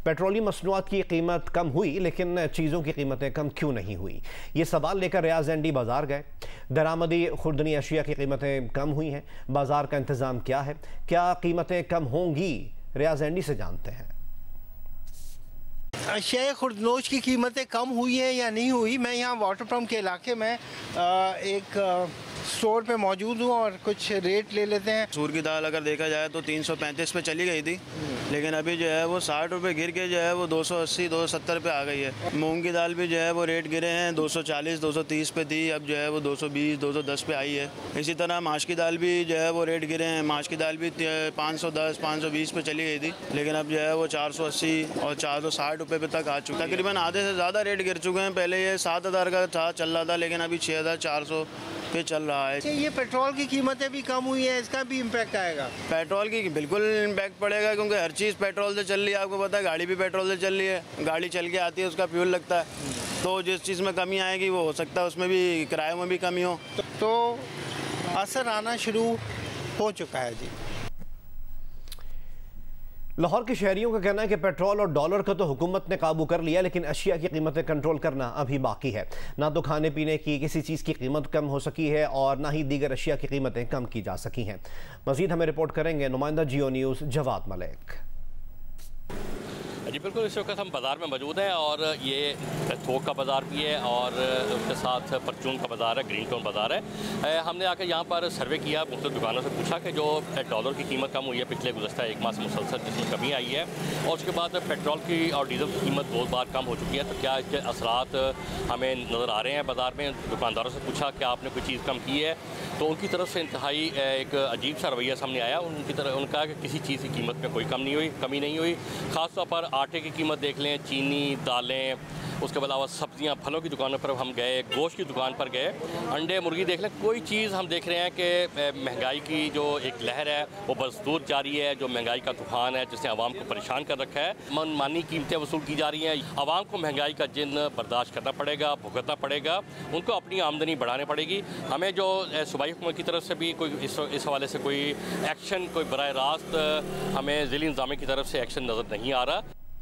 Petroleum मसनूआत की कीमत कम हुई लेकिन चीज़ों की कीमतें कम क्यों नहीं हुई? ये सवाल लेकर रियाज एंडी बाजार गए। दरामदी खुर्दनी अशिया की कीमतें कम हुई हैं। बाजार का इंतज़ाम क्या है? क्या कीमतें कम होंगी? रियाज एंडी से जानते हैं। अशिया खुर्दनोश की कीमतें कम हुई हैं या नहीं हुई? मैं यहाँ वाटर पम्प के इलाके में एक स्टोर पे मौजूद हूँ और कुछ रेट ले लेते हैं। सूर की दाल अगर देखा जाए तो 335 पे चली गई थी, लेकिन अभी जो है वो 60 रुपये गिर के जो है वो 280 270 पे आ गई है। मूंग की दाल भी जो है वो रेट गिरे हैं, 240 230 पे थी, अब जो है वो 220 210 पे आई है। इसी तरह माश की दाल भी जो है वो रेट गिरे हैं। माश की दाल भी 510 520 पे चली गई थी, लेकिन अब जो है वो 480 और 460 रुपये पे तक आ चुका है। तकरीबन आधे से ज़्यादा रेट गिर चुके हैं। पहले ये 7000 का था चल रहा था, लेकिन अभी 6400 पे चल रहा है। ये पेट्रोल की कीमतें भी कम हुई है, इसका भी इम्पैक्ट आएगा? पेट्रोल की बिल्कुल इम्पैक्ट पड़ेगा, क्योंकि हर चीज़ पेट्रोल से चल रही है। आपको पता है गाड़ी भी पेट्रोल से चल रही है, गाड़ी चल के आती है उसका फ्यूल लगता है। तो जिस चीज़ में कमी आएगी वो हो सकता है उसमें भी किराए में भी कमी हो। तो असर आना शुरू हो चुका है जी। लाहौर के शहरियों का कहना है कि पेट्रोल और डॉलर का तो हुकूमत ने काबू कर लिया, लेकिन अशिया की कीमतें कंट्रोल करना अभी बाकी है। ना तो खाने पीने की किसी चीज़ की कीमत कम हो सकी है और ना ही दीगर अशिया की कीमतें कम की जा सकी हैं। मज़ीद हमें रिपोर्ट करेंगे नुमाइंदा जियो न्यूज़ जवाद मलिक। जी बिल्कुल, इस वक्त हम बाज़ार में मौजूद हैं और ये थोक का बाज़ार भी है और उसके साथ परचून का बाज़ार है, ग्रीन टाउन बाज़ार है। हमने आकर यहाँ पर सर्वे किया, मुख्तलिफ दुकानों से पूछा कि जो डॉलर की कीमत कम हुई है पिछले गुज़श्ता एक माह से मुसलसल जिसमें कमी आई है, और उसके बाद पेट्रोल की और डीजल की कीमत 2 बार कम हो चुकी है, तो क्या इसके असरात हमें नज़र आ रहे हैं बाज़ार में। दुकानदारों से पूछा कि आपने कोई चीज़ कम की है, तो उनकी तरफ से इंतहाई एक अजीब सा रवैया सामने आया। उनका कि किसी चीज़ की कीमत में कोई कमी नहीं हुई। ख़ासतौर पर आटे की कीमत देख लें, चीनी, दालें, उसके अलावा सब्जियां, फलों की दुकानों पर हम गए, गोश्त की दुकान पर गए, अंडे, मुर्गी देख लें, कोई चीज़ हम देख रहे हैं कि महंगाई की जो एक लहर है वो बदस्तूर जारी है। जो महंगाई का तूफ़ान है जिसने आवाम को परेशान कर रखा है, मनमानी कीमतें वसूल की जा रही हैं। आवाम को महंगाई का जिन्न बर्दाश्त करना पड़ेगा, भुगतना पड़ेगा, उनको अपनी आमदनी बढ़ानी पड़ेगी। हमें जो सूबाई हुकूमत की तरफ से भी कोई इस हवाले से कोई एक्शन, कोई बराह रास्त हमें ज़िली इंतज़ामिया की तरफ से एक्शन नज़र नहीं आ रहा।